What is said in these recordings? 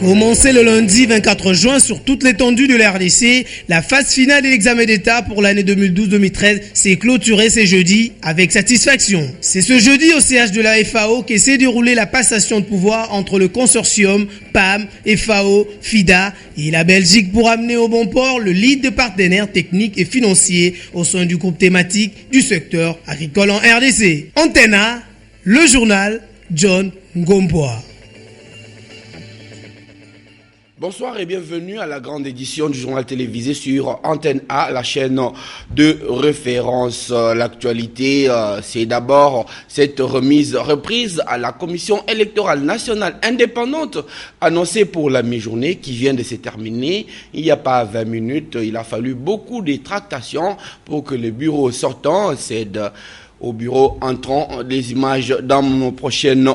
Commencé le lundi 24 juin sur toute l'étendue de la RDC, la phase finale de l'examen d'État pour l'année 2012-2013 s'est clôturée ce jeudi avec satisfaction. C'est ce jeudi au CH de la FAO que s'est déroulée la passation de pouvoir entre le consortium PAM, FAO, FIDA et la Belgique pour amener au bon port le lead de partenaires techniques et financiers au sein du groupe thématique du secteur agricole en RDC. Antenne A, le journal John Ngomboa. Bonsoir et bienvenue à la grande édition du journal télévisé sur Antenne A, la chaîne de référence. L'actualité, c'est d'abord cette reprise à la Commission électorale nationale indépendante annoncée pour la mi-journée qui vient de se terminer. Il n'y a pas 20 minutes, il a fallu beaucoup de tractations pour que le bureau sortant cède au bureau entrant. Des images dans nos prochaines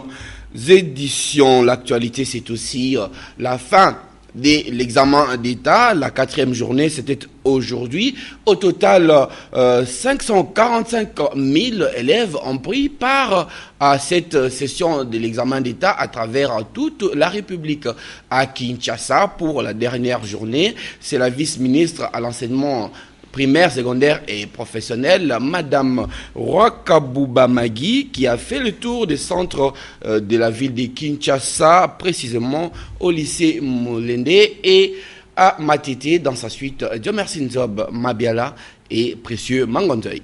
éditions. L'actualité, c'est aussi la fin de l'examen d'État. La 4e journée, c'était aujourd'hui. Au total, 545 000 élèves ont pris part à cette session de l'examen d'État à travers toute la République. À Kinshasa, pour la dernière journée, c'est la vice-ministre à l'enseignement primaire, secondaire et professionnel, Madame Rwakabouba Magui, qui a fait le tour des centres de la ville de Kinshasa, précisément au lycée Molende et à Matete, dans sa suite Diomersi Nzob Mabiala et Précieux Mangonzoy.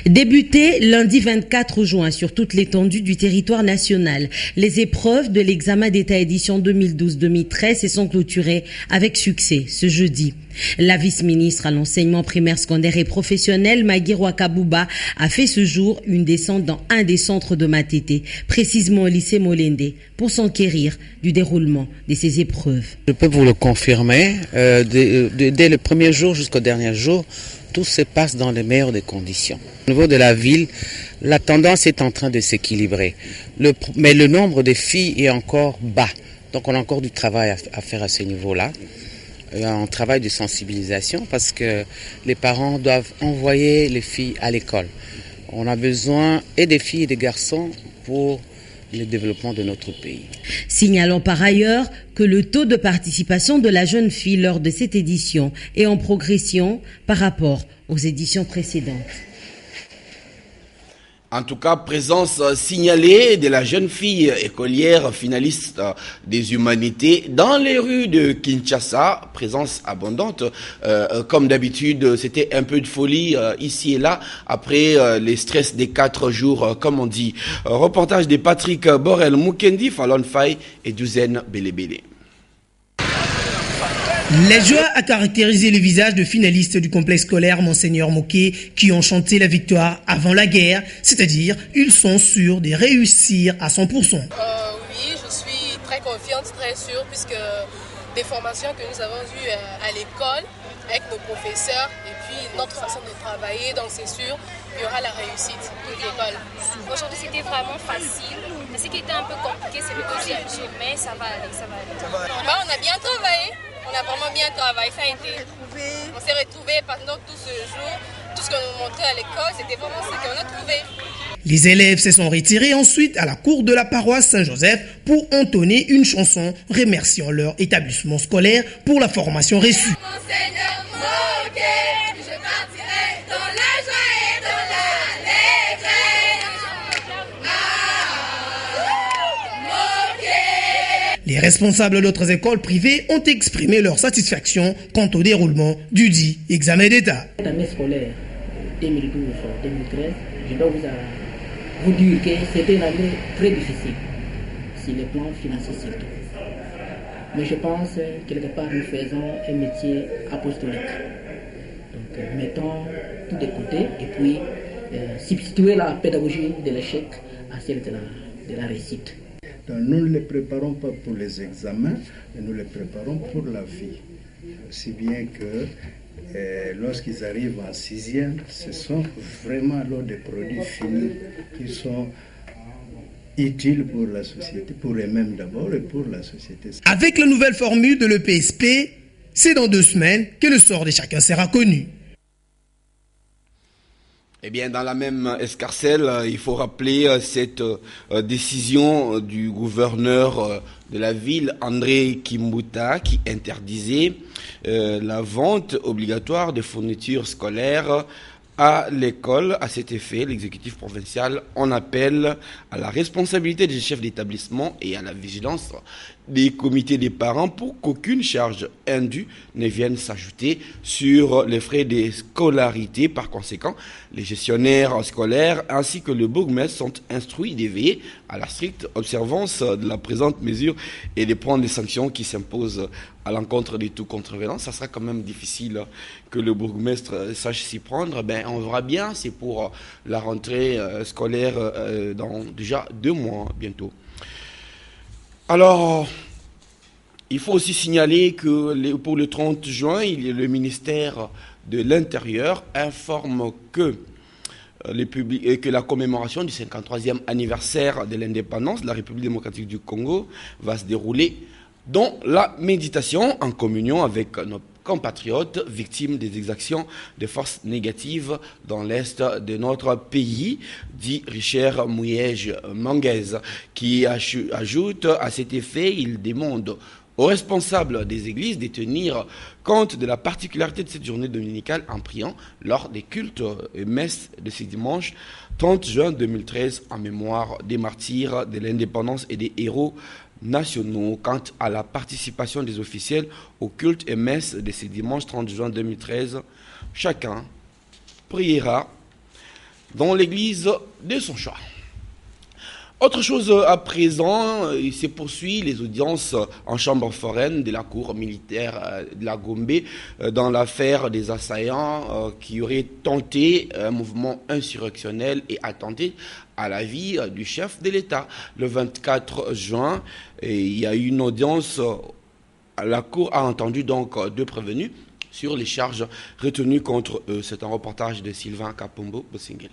Débuté lundi 24 juin sur toute l'étendue du territoire national, les épreuves de l'examen d'État édition 2012-2013 se sont clôturées avec succès ce jeudi. La vice-ministre à l'enseignement primaire, secondaire et professionnel, Magui Rwakabouba, a fait ce jour une descente dans un des centres de Matete, précisément au lycée Molende, pour s'enquérir du déroulement de ces épreuves. Je peux vous le confirmer, dès le premier jour jusqu'au dernier jour, tout se passe dans les meilleures des conditions. Au niveau de la ville, la tendance est en train de s'équilibrer. Mais le nombre de filles est encore bas. Donc on a encore du travail à faire à ce niveau-là. Un travail de sensibilisation parce que les parents doivent envoyer les filles à l'école. On a besoin et des filles et des garçons pour le développement de notre pays. Signalons par ailleurs que le taux de participation de la jeune fille lors de cette édition est en progression par rapport aux éditions précédentes. En tout cas, présence signalée de la jeune fille écolière finaliste des humanités dans les rues de Kinshasa. Présence abondante. Comme d'habitude, c'était un peu de folie ici et là après les stress des 4 jours, comme on dit. Reportage de Patrick Borel Mukendi, Fallon Faye et Douzaine Belebele. La joie a caractérisé le visage de finalistes du complexe scolaire Monseigneur Moké qui ont chanté la victoire avant la guerre, c'est-à-dire ils sont sûrs de réussir à 100%. Oui, je suis très confiante, très sûre, puisque des formations que nous avons eues à l'école avec nos professeurs et puis notre façon de travailler, donc c'est sûr, il y aura la réussite de l'école. Aujourd'hui c'était vraiment facile, mais ce qui était un peu compliqué c'est le deuxième jour, mais ça va aller, ça va aller. On a bien travaillé. On a vraiment bien travaillé, ça a été. On s'est retrouvés pendant tout ce jour. Tout ce qu'on nous montrait à l'école, c'était vraiment ce qu'on a trouvé. Les élèves se sont retirés ensuite à la cour de la paroisse Saint-Joseph pour entonner une chanson remerciant leur établissement scolaire pour la formation reçue. Monseigneur Moké, je partirai dans la joie et dans l'allégresse. Les responsables d'autres écoles privées ont exprimé leur satisfaction quant au déroulement du dit examen d'État. L'année scolaire 2012-2013, je dois vous dire que c'était une année très difficile, sur le plan financier surtout. Mais je pense que quelque part nous faisons un métier apostolique. Donc mettons tout de côté et puis substituer la pédagogie de l'échec à celle de la réussite. Donc, nous ne les préparons pas pour les examens, mais nous les préparons pour la vie. Si bien que lorsqu'ils arrivent en 6e, ce sont vraiment alors des produits finis qui sont utile pour la société, pour eux-mêmes d'abord et pour la société. Avec la nouvelle formule de l'EPSP, c'est dans 2 semaines que le sort de chacun sera connu. Eh bien, dans la même escarcelle, il faut rappeler cette décision du gouverneur de la ville, André Kimbuta, qui interdisait la vente obligatoire de fournitures scolaires à l'école. À cet effet, l'exécutif provincial en appelle à la responsabilité des chefs d'établissement et à la vigilance des comités des parents pour qu'aucune charge indue ne vienne s'ajouter sur les frais de scolarité. Par conséquent, les gestionnaires scolaires ainsi que le bourgmestre sont instruits d'éveiller à la stricte observance de la présente mesure et de prendre les sanctions qui s'imposent à l'encontre de tout contrevenant. Ça sera quand même difficile que le bourgmestre sache s'y prendre. Ben, on verra bien, c'est pour la rentrée scolaire dans déjà 2 mois bientôt. Alors, il faut aussi signaler que pour le 30 juin, le ministère de l'Intérieur informe que la commémoration du 53e anniversaire de l'indépendance de la République démocratique du Congo va se dérouler dans la méditation en communion avec nos compatriotes victimes des exactions de forces négatives dans l'est de notre pays, dit Richard Mouyège Manguez, qui ajoute à cet effet, il demande aux responsables des églises de tenir compte de la particularité de cette journée dominicale en priant lors des cultes et messes de ce dimanche 30 juin 2013 en mémoire des martyrs de l'indépendance et des héros nationaux. Quant à la participation des officiels au culte et messe de ce dimanche 30 juin 2013, chacun priera dans l'église de son choix. Autre chose à présent, il se poursuit les audiences en chambre foraine de la cour militaire de la Gombe dans l'affaire des assaillants qui auraient tenté un mouvement insurrectionnel et attenté à la vie du chef de l'État. Le 24 juin, il y a eu une audience, la cour a entendu donc 2 prévenus sur les charges retenues contre eux. C'est un reportage de Sylvain Kapombo Bosingele.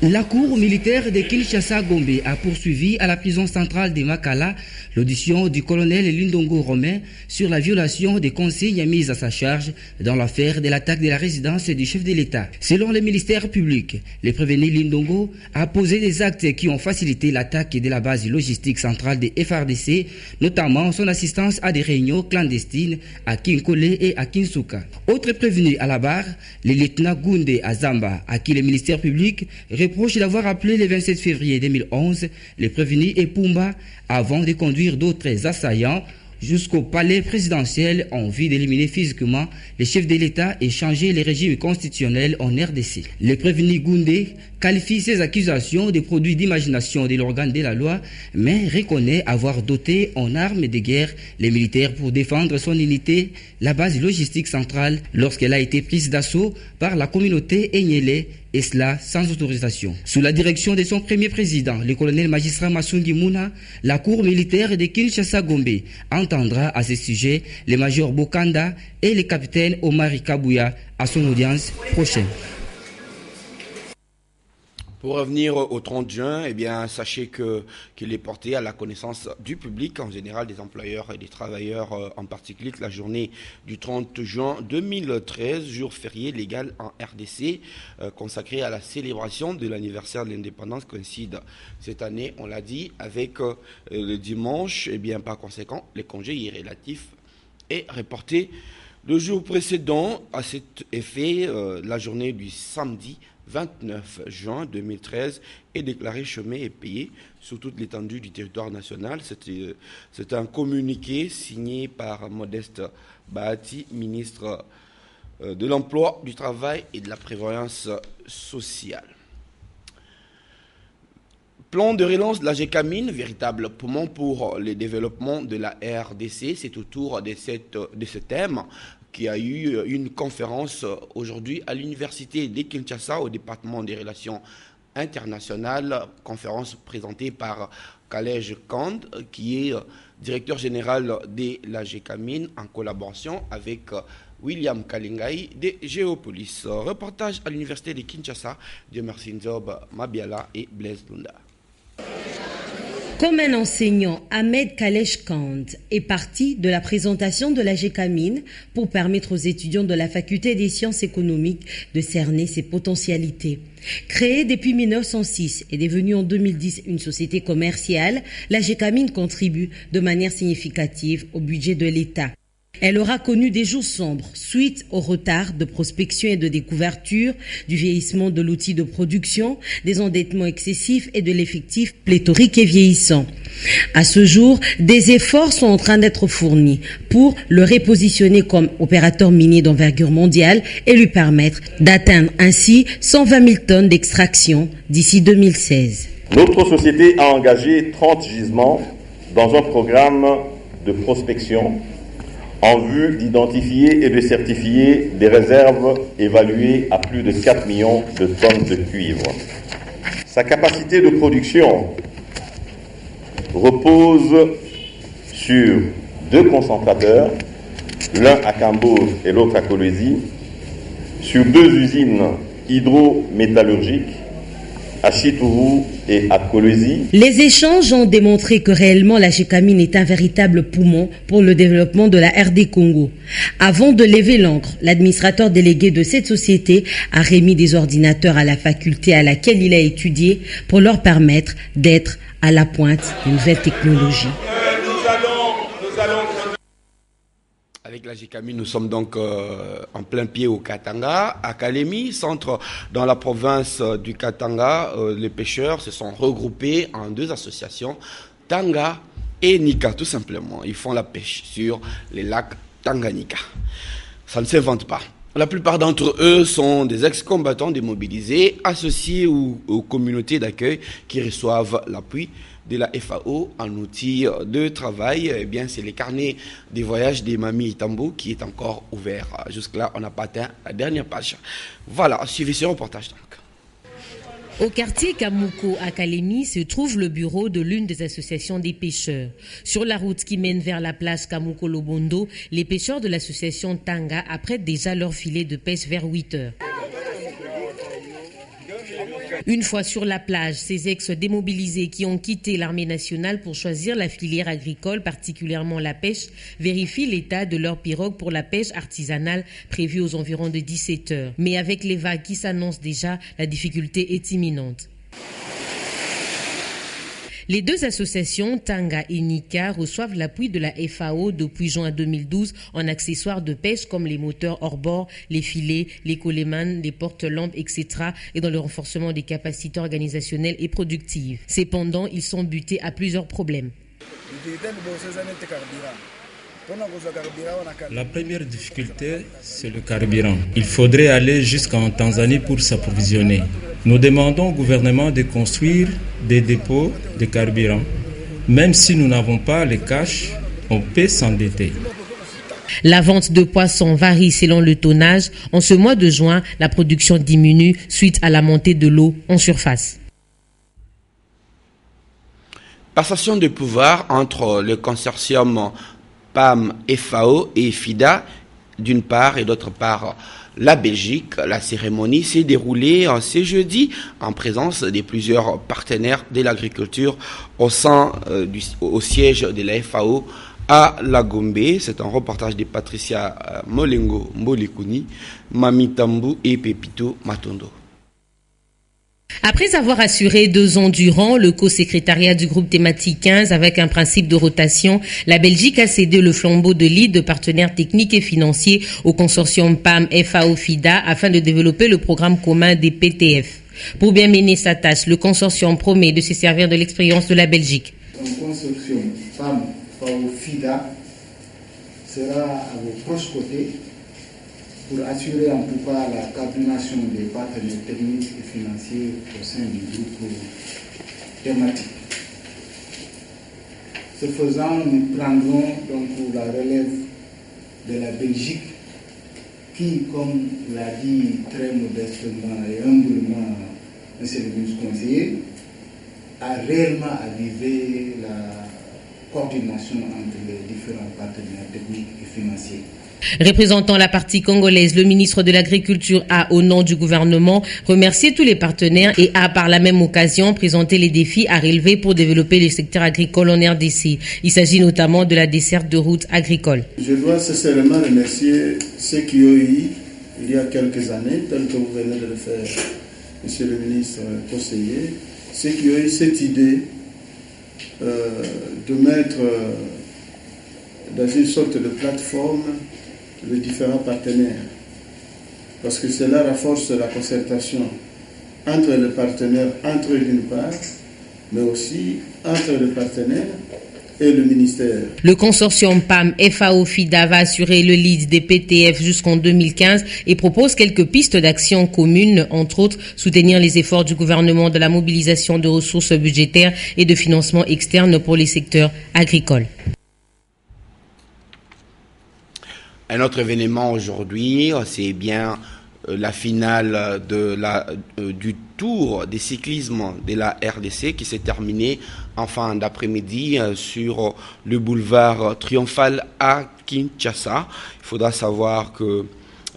La cour militaire de Kinshasa-Gombe a poursuivi à la prison centrale de Makala l'audition du colonel Lindongo Romain sur la violation des consignes mises à sa charge dans l'affaire de l'attaque de la résidence du chef de l'État. Selon le ministère public, le prévenu Lindongo a posé des actes qui ont facilité l'attaque de la base logistique centrale des FRDC, notamment son assistance à des réunions clandestines à Kinkole et à Kinsuka. Autre prévenu à la barre, le lieutenant Goundé Azamba, à qui le ministère public reproche d'avoir appelé le 27 février 2011 les prévenus Epumba avant de conduire d'autres assaillants jusqu'au palais présidentiel en vue d'éliminer physiquement les chefs de l'État et changer les régimes constitutionnels en RDC. Le prévenu Goundé qualifie ces accusations de produits d'imagination de l'organe de la loi, mais reconnaît avoir doté en armes de guerre les militaires pour défendre son unité, la base logistique centrale, lorsqu'elle a été prise d'assaut par la communauté Enyele, et cela sans autorisation. Sous la direction de son premier président, le colonel magistrat Massungi Mouna, la cour militaire de Kinshasa-Gombe entendra à ce sujet le major Bokanda et le capitaine Omar Kabouya à son audience prochaine. Pour revenir au 30 juin, eh bien, sachez qu'il est porté à la connaissance du public, en général des employeurs et des travailleurs en particulier, que la journée du 30 juin 2013, jour férié légal en RDC, consacré à la célébration de l'anniversaire de l'indépendance, coïncide cette année, on l'a dit, avec le dimanche. Eh bien, par conséquent, les congés y relatifs est reporté le jour précédent. À cet effet, la journée du samedi 29 juin 2013 est déclaré chômé et payé sur toute l'étendue du territoire national. C'est un communiqué signé par Modeste Bahati, ministre de l'Emploi, du Travail et de la Prévoyance sociale. Plan de relance de la GECAMIN, véritable poumon pour le développement de la RDC. C'est autour de ce thème qui a eu une conférence aujourd'hui à l'université de Kinshasa au département des relations internationales, conférence présentée par Kalej Kand, qui est directeur général de la GECAMIN en collaboration avec William Kalingai de Géopolis. Reportage à l'université de Kinshasa de Marcinzob Mabiala et Blaise Lunda. Comme un enseignant, Ahmed Kalesh Kand est parti de la présentation de la GECAMINE pour permettre aux étudiants de la faculté des sciences économiques de cerner ses potentialités. Créée depuis 1906 et devenue en 2010 une société commerciale, la GECAMINE contribue de manière significative au budget de l'État. Elle aura connu des jours sombres suite au retard de prospection et de découverture, du vieillissement de l'outil de production, des endettements excessifs et de l'effectif pléthorique et vieillissant. À ce jour, des efforts sont en train d'être fournis pour le repositionner comme opérateur minier d'envergure mondiale et lui permettre d'atteindre ainsi 120 000 tonnes d'extraction d'ici 2016. Notre société a engagé 30 gisements dans un programme de prospection en vue d'identifier et de certifier des réserves évaluées à plus de 4 millions de tonnes de cuivre. Sa capacité de production repose sur 2 concentrateurs, l'un à Cambourg et l'autre à Kolwezi, sur 2 usines hydrométallurgiques, à Chitourou et à Kolwezi. Les échanges ont démontré que réellement la GECAMINE est un véritable poumon pour le développement de la RD Congo. Avant de lever l'ancre, l'administrateur délégué de cette société a remis des ordinateurs à la faculté à laquelle il a étudié pour leur permettre d'être à la pointe d'une nouvelle technologie. Avec la GECAMINE, nous sommes donc en plein pied au Katanga, à Kalemi, centre dans la province du Katanga. Les pêcheurs se sont regroupés en 2 associations, Tanga et Nika, tout simplement. Ils font la pêche sur les lacs Tanganyika. Ça ne s'invente pas. La plupart d'entre eux sont des ex-combattants démobilisés, associés aux communautés d'accueil qui reçoivent l'appui de la FAO en outil de travail. Eh bien, c'est les carnets des voyages des mamies Itambo qui est encore ouvert. Jusque-là, on n'a pas atteint la dernière page. Voilà, suivez ce reportage donc. Au quartier Kamuko à Kalemi se trouve le bureau de l'une des associations des pêcheurs. Sur la route qui mène vers la plage Kamuko Lobondo, les pêcheurs de l'association Tanga apprêtent déjà leur filet de pêche vers 8 heures. Une fois sur la plage, ces ex-démobilisés qui ont quitté l'armée nationale pour choisir la filière agricole, particulièrement la pêche, vérifient l'état de leur pirogue pour la pêche artisanale prévue aux environs de 17 heures. Mais avec les vagues qui s'annoncent déjà, la difficulté est imminente. Les 2 associations, Tanga et Nika, reçoivent l'appui de la FAO depuis juin 2012 en accessoires de pêche comme les moteurs hors-bord, les filets, les colémanes, les porte-lampes, etc. et dans le renforcement des capacités organisationnelles et productives. Cependant, ils sont butés à plusieurs problèmes. La première difficulté, c'est le carburant. Il faudrait aller jusqu'en Tanzanie pour s'approvisionner. Nous demandons au gouvernement de construire des dépôts de carburant. Même si nous n'avons pas les cash, on peut s'endetter. La vente de poissons varie selon le tonnage. En ce mois de juin, la production diminue suite à la montée de l'eau en surface. Passation de pouvoir entre le consortium PAM, FAO et FIDA, d'une part, et d'autre part, la Belgique. La cérémonie s'est déroulée ce jeudi en présence de plusieurs partenaires de l'agriculture au siège de la FAO à La Gombe. C'est un reportage de Patricia Molengo Mbolikuni, Mami Tambu et Pepito Matondo. Après avoir assuré 2 ans durant le co-secrétariat du groupe thématique 15 avec un principe de rotation, la Belgique a cédé le flambeau de lead de partenaires techniques et financiers au consortium PAM FAO-FIDA afin de développer le programme commun des PTF. Pour bien mener sa tâche, le consortium promet de se servir de l'expérience de la Belgique. Un consortium PAM FAO-FIDA sera à vos proches côtés pour assurer en tout cas la coordination des partenaires techniques et financiers au sein du groupe thématique. Ce faisant, nous prendrons donc la relève de la Belgique qui, comme l'a dit très modestement et humblement M. le ministre conseiller, a réellement avivé la coordination entre les différents partenaires techniques et financiers. Représentant la partie congolaise, le ministre de l'Agriculture a, au nom du gouvernement, remercié tous les partenaires et a, par la même occasion, présenté les défis à relever pour développer le secteur agricole en RDC. Il s'agit notamment de la desserte de routes agricoles. Je dois sincèrement remercier ceux qui ont eu, il y a quelques années, tel que vous venez de le faire, monsieur le ministre conseiller, ceux qui ont eu cette idée de mettre dans une sorte de plateforme les différents partenaires, parce que cela renforce la concertation entre les partenaires, entre eux d'une part, mais aussi entre les partenaires et le ministère. Le consortium PAM FAO-FIDA va assurer le lead des PTF jusqu'en 2015 et propose quelques pistes d'action communes, entre autres soutenir les efforts du gouvernement de la mobilisation de ressources budgétaires et de financement externe pour les secteurs agricoles. Un autre événement aujourd'hui, c'est bien la finale du Tour des cyclismes de la RDC qui s'est terminée en fin d'après-midi sur le boulevard Triomphal à Kinshasa. Il faudra savoir que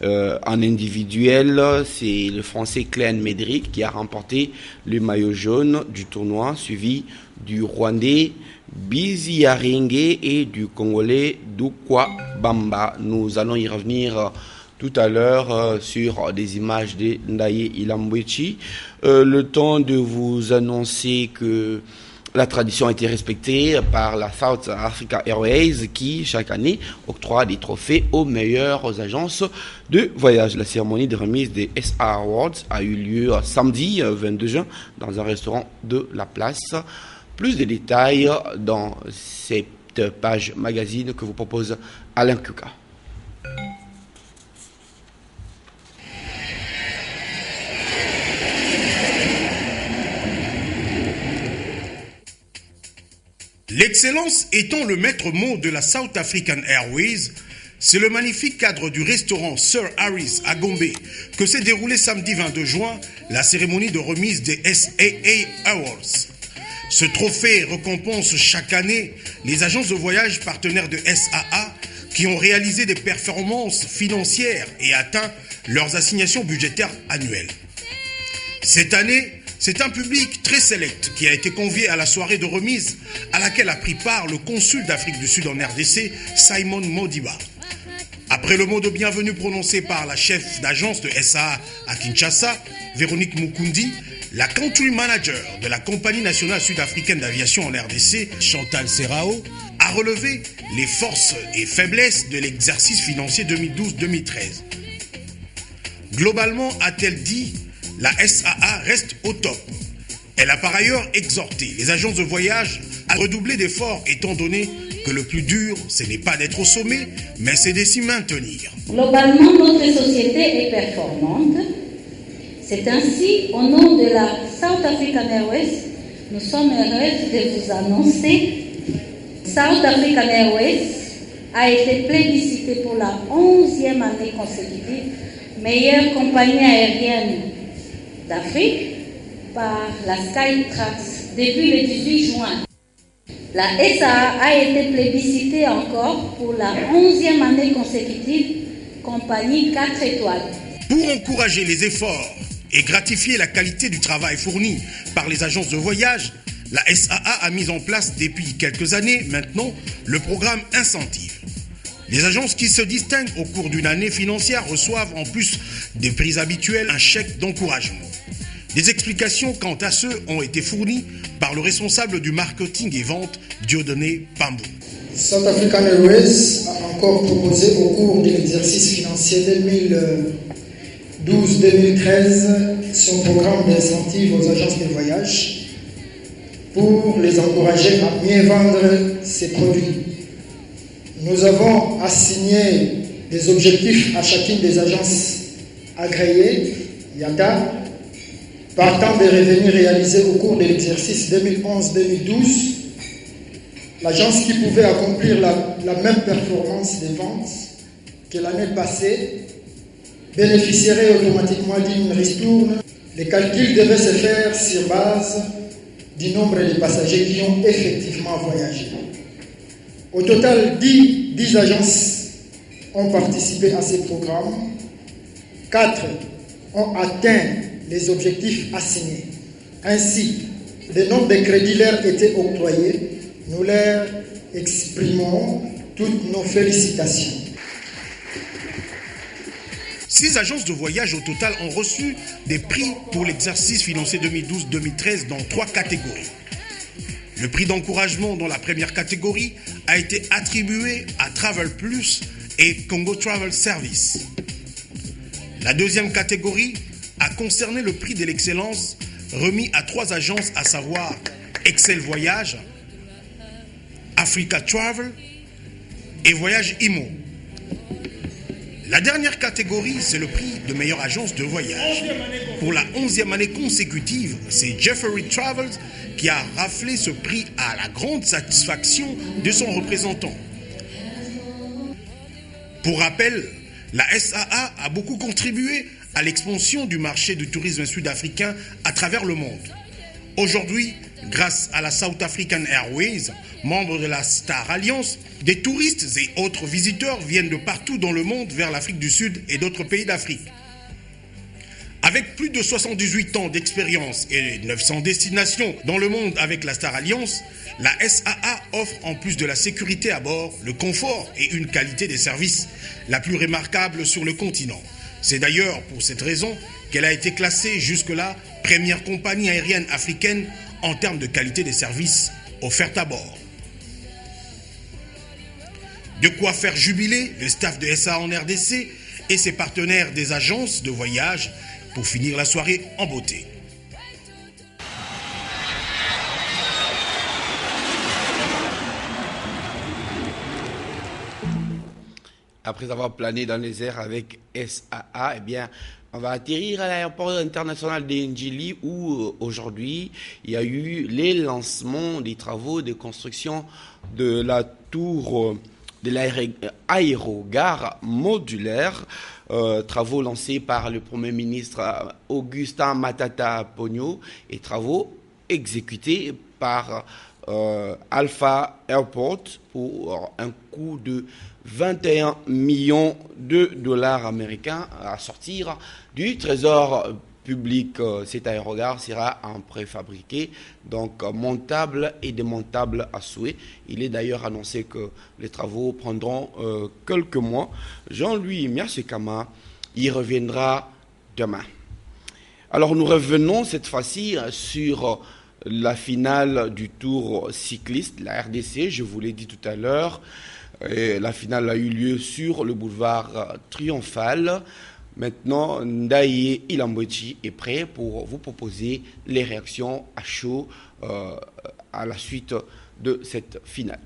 en individuel, c'est le Français Cléan Médric qui a remporté le maillot jaune du tournoi, suivi du Rwandais Bizi Yaringe et du Congolais Dukwa Bamba. Nous allons y revenir tout à l'heure sur des images de Ndaye Ilambwechi. Le temps de vous annoncer que la tradition a été respectée par la South Africa Airways qui, chaque année, octroie des trophées aux meilleures agences de voyage. La cérémonie de remise des SA Awards a eu lieu samedi 22 juin dans un restaurant de la place. Plus de détails dans cette page magazine que vous propose Alain Kuka. L'excellence étant le maître mot de la South African Airways, c'est le magnifique cadre du restaurant Sir Harris à Gombe que s'est déroulée samedi 22 juin la cérémonie de remise des SAA Awards. Ce trophée récompense chaque année les agences de voyage partenaires de SAA qui ont réalisé des performances financières et atteint leurs assignations budgétaires annuelles. Cette année, c'est un public très sélect qui a été convié à la soirée de remise à laquelle a pris part le consul d'Afrique du Sud en RDC, Simon Modiba. Après le mot de bienvenue prononcé par la chef d'agence de SAA à Kinshasa, Véronique Mukundi, la country manager de la compagnie nationale sud-africaine d'aviation en RDC, Chantal Serrao, a relevé les forces et faiblesses de l'exercice financier 2012-2013. Globalement, a-t-elle dit, la SAA reste au top. Elle a par ailleurs exhorté les agences de voyage à redoubler d'efforts étant donné que le plus dur, ce n'est pas d'être au sommet, mais c'est de s'y maintenir. Globalement, notre société est performante. C'est ainsi, au nom de la South African Airways, nous sommes heureux de vous annoncer South African Airways a été plébiscitée pour la 11e année consécutive meilleure compagnie aérienne d'Afrique par la Skytrax depuis le 18 juin. La SAA a été plébiscitée encore pour la 11e année consécutive compagnie 4 étoiles. Pour encourager les efforts et gratifier la qualité du travail fourni par les agences de voyage, la SAA a mis en place depuis quelques années maintenant le programme Incentive. Les agences qui se distinguent au cours d'une année financière reçoivent en plus des prix habituels un chèque d'encouragement. Des explications quant à ceux ont été fournies par le responsable du marketing et vente, Dieudonné Pambou. South African Airways a encore proposé au cours de l'exercice financier 2012-2013 son programme d'incentive aux agences de voyage pour les encourager à mieux vendre ses produits. Nous avons assigné des objectifs à chacune des agences agréées, IATA, partant des revenus réalisés au cours de l'exercice 2011-2012. L'agence qui pouvait accomplir la même performance des ventes que l'année passée bénéficierait automatiquement d'une ristourne. Les calculs devaient se faire sur base du nombre de passagers qui ont effectivement voyagé. Au total, 10 agences ont ont participé à ces programmes. 4 ont atteint les objectifs assignés. Ainsi, le nombre de crédits leur été octroyés, nous leur exprimons toutes nos félicitations. 6 agences de voyage au total ont reçu des prix pour l'exercice financier 2012-2013 dans 3 catégories. Le prix d'encouragement dans la première catégorie a été attribué à Travel Plus et Congo Travel Service. La deuxième catégorie a concerné le prix de l'excellence remis à 3 agences, à savoir Excel Voyage, Africa Travel et Voyage IMO. La dernière catégorie, c'est le prix de meilleure agence de voyage. Pour la 11e année consécutive, c'est Jeffrey Travels qui a raflé ce prix à la grande satisfaction de son représentant. Pour rappel, la SAA a beaucoup contribué à l'expansion du marché du tourisme sud-africain à travers le monde. Aujourd'hui, grâce à la South African Airways, membre de la Star Alliance, des touristes et autres visiteurs viennent de partout dans le monde vers l'Afrique du Sud et d'autres pays d'Afrique. Avec plus de 78 ans d'expérience et 900 destinations dans le monde avec la Star Alliance, la SAA offre en plus de la sécurité à bord, le confort et une qualité des services la plus remarquable sur le continent. C'est d'ailleurs pour cette raison qu'elle a été classée jusque-là première compagnie aérienne africaine en termes de qualité des services offerts à bord. De quoi faire jubiler le staff de SAA en RDC et ses partenaires des agences de voyage pour finir la soirée en beauté. Après avoir plané dans les airs avec SAA, eh bien, on va atterrir à l'aéroport international de Njili où aujourd'hui il y a eu les lancements des travaux de construction de la tour de l'aérogare modulaire, travaux lancés par le Premier ministre Augustin Matata Ponyo et travaux exécutés par Alpha Airport pour un coût de 21 millions de dollars américains à sortir du trésor public. Cet aérogare sera en préfabriqué, donc montable et démontable à souhait. Il est d'ailleurs annoncé que les travaux prendront quelques mois. Jean-Louis Mersekama y reviendra demain. Alors nous revenons cette fois-ci sur la finale du Tour cycliste, la RDC, je vous l'ai dit tout à l'heure. La finale a eu lieu sur le boulevard Triomphal. Maintenant, Ndaye Ilambwechi est prêt pour vous proposer les réactions à chaud à la suite de cette finale.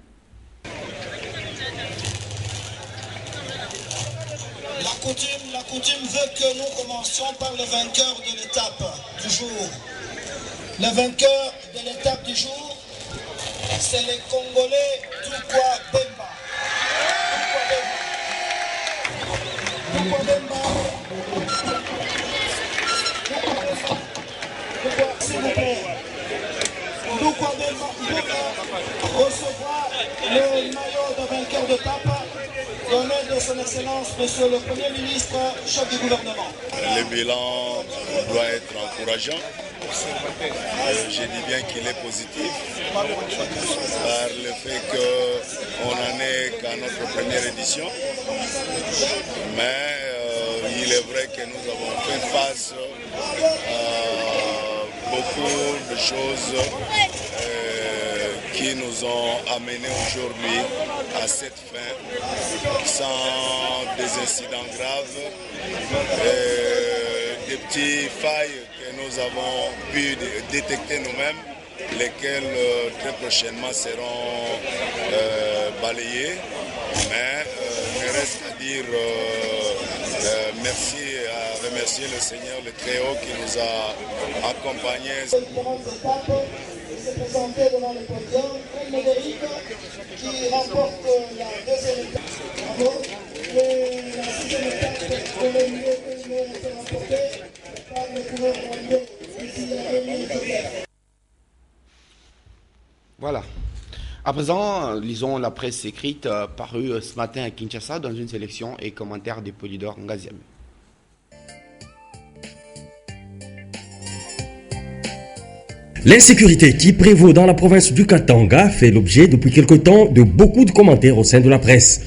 La coutume veut que nous commencions par le vainqueur de l'étape du jour. Le vainqueur de l'étape du jour, c'est le Congolais Tukwa Bemba. S'il vous plaît, Tukwa Bemba recevra le maillot de vainqueur de tape donné de son Excellence, Monsieur le Premier ministre, chef du gouvernement. Le bilan doit être encourageant. Je dis bien qu'il est positif par le fait qu'on n'en est qu'à notre première édition. Mais il est vrai que nous avons fait face à beaucoup de choses qui nous ont amenés aujourd'hui à cette fin sans des incidents graves, des petites failles que nous avons pu détecter nous-mêmes, lesquelles très prochainement seront balayées. Mais il ne reste qu'à dire merci, à remercier le Seigneur, le Très-Haut qui nous a accompagnés. Se présenter devant le podium, Médéric qui remporte la deuxième étape. Bravo. Et la sixième étape, pour le milieu que nous avons été remporté par le coureur rwandais ici à 2017. Voilà. À présent, lisons la presse écrite parue ce matin à Kinshasa dans une sélection et commentaire de Polydor Ngaziam. L'insécurité qui prévaut dans la province du Katanga fait l'objet depuis quelque temps de beaucoup de commentaires au sein de la presse.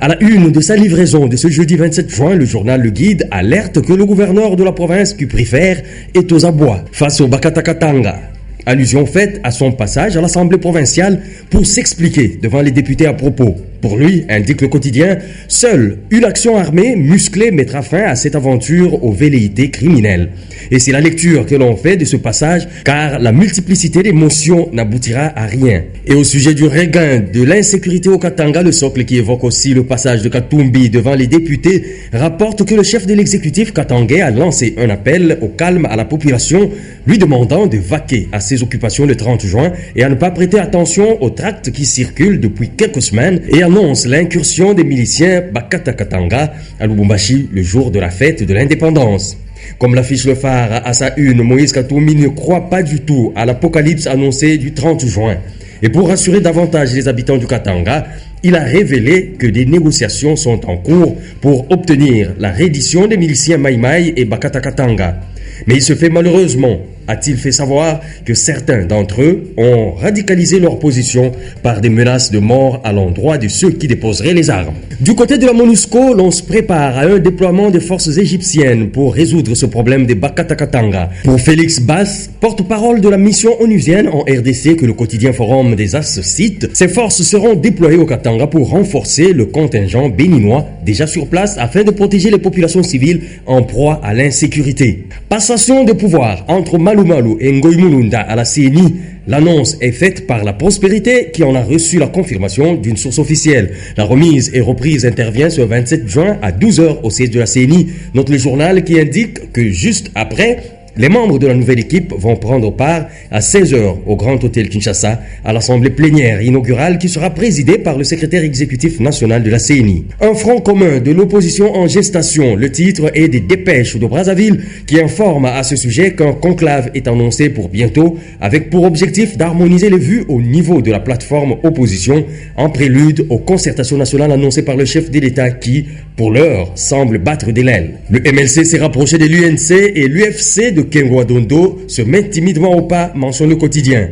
À la une de sa livraison de ce jeudi 27 juin, le journal Le Guide alerte que le gouverneur de la province qui préfère est aux abois face au Bakata Katanga. Allusion faite à son passage à l'Assemblée provinciale pour s'expliquer devant les députés à propos. Pour lui, indique le quotidien, seule une action armée musclée mettra fin à cette aventure aux velléités criminelles. Et c'est la lecture que l'on fait de ce passage, car la multiplicité d'émotions n'aboutira à rien. Et au sujet du regain de l'insécurité au Katanga, le socle qui évoque aussi le passage de Katumbi devant les députés rapporte que le chef de l'exécutif katangais a lancé un appel au calme à la population, lui demandant de vaquer à ses occupations le 30 juin et à ne pas prêter attention aux tracts qui circulent depuis quelques semaines et annonce l'incursion des miliciens Bakata Katanga à Lubumbashi le jour de la fête de l'indépendance. Comme l'affiche le phare à sa une, Moïse Katumbi ne croit pas du tout à l'apocalypse annoncée du 30 juin. Et pour rassurer davantage les habitants du Katanga, il a révélé que des négociations sont en cours pour obtenir la reddition des miliciens Maïmaï et Bakata Katanga. Mais il se fait malheureusement, a-t-il fait savoir, que certains d'entre eux ont radicalisé leur position par des menaces de mort à l'endroit de ceux qui déposeraient les armes. Du côté de la MONUSCO, l'on se prépare à un déploiement des forces égyptiennes pour résoudre ce problème des Bakata Katanga. Pour Félix Bass, porte-parole de la mission onusienne en RDC que le quotidien Forum des As cite, ces forces seront déployées au Katanga pour renforcer le contingent béninois déjà sur place afin de protéger les populations civiles en proie à l'insécurité. Passation de pouvoir entre Malu Malu et Ngoy Mulunda à la CENI. L'annonce est faite par la Prospérité qui en a reçu la confirmation d'une source officielle. La remise et reprise intervient ce 27 juin à 12h au siège de la CENI. Note le journal qui indique que juste après, les membres de la nouvelle équipe vont prendre part à 16h au Grand Hôtel Kinshasa à l'assemblée plénière inaugurale qui sera présidée par le secrétaire exécutif national de la CENI. Un front commun de l'opposition en gestation. Le titre est des dépêches de Brazzaville qui informe à ce sujet qu'un conclave est annoncé pour bientôt avec pour objectif d'harmoniser les vues au niveau de la plateforme opposition en prélude aux concertations nationales annoncées par le chef de l'État qui, pour l'heure, semble battre des l'aile. Le MLC s'est rapproché de l'UNC et l'UFC de Kengwa Dondo se met timidement au pas, mentionne le quotidien.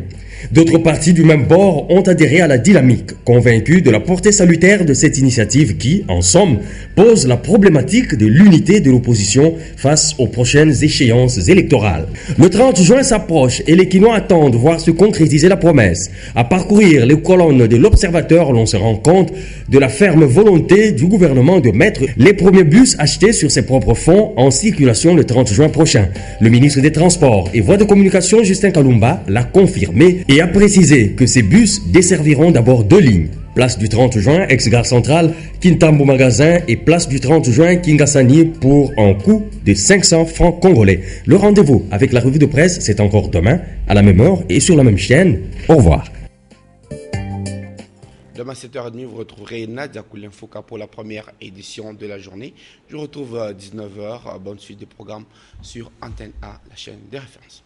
D'autres partis du même bord ont adhéré à la dynamique, convaincus de la portée salutaire de cette initiative qui, en somme, pose la problématique de l'unité de l'opposition face aux prochaines échéances électorales. Le 30 juin s'approche et les Kinois attendent voir se concrétiser la promesse. À parcourir les colonnes de l'Observateur, l'on se rend compte de la ferme volonté du gouvernement de mettre les premiers bus achetés sur ses propres fonds en circulation le 30 juin prochain. Le ministre des Transports et Voies de Communication, Justin Kalumba, l'a confirmé et a précisé que ces bus desserviront d'abord 2 lignes. Place du 30 juin, ex-gare centrale, Kintambo Magasin et place du 30 juin, Kingasani pour un coût de 500 francs congolais. Le rendez-vous avec la revue de presse, c'est encore demain, à la même heure et sur la même chaîne. Au revoir. Demain 7h30, vous retrouverez Nadia Koulienfouka pour la première édition de la journée. Je vous retrouve à 19h. Bonne suite des programmes sur Antenne A, la chaîne des références.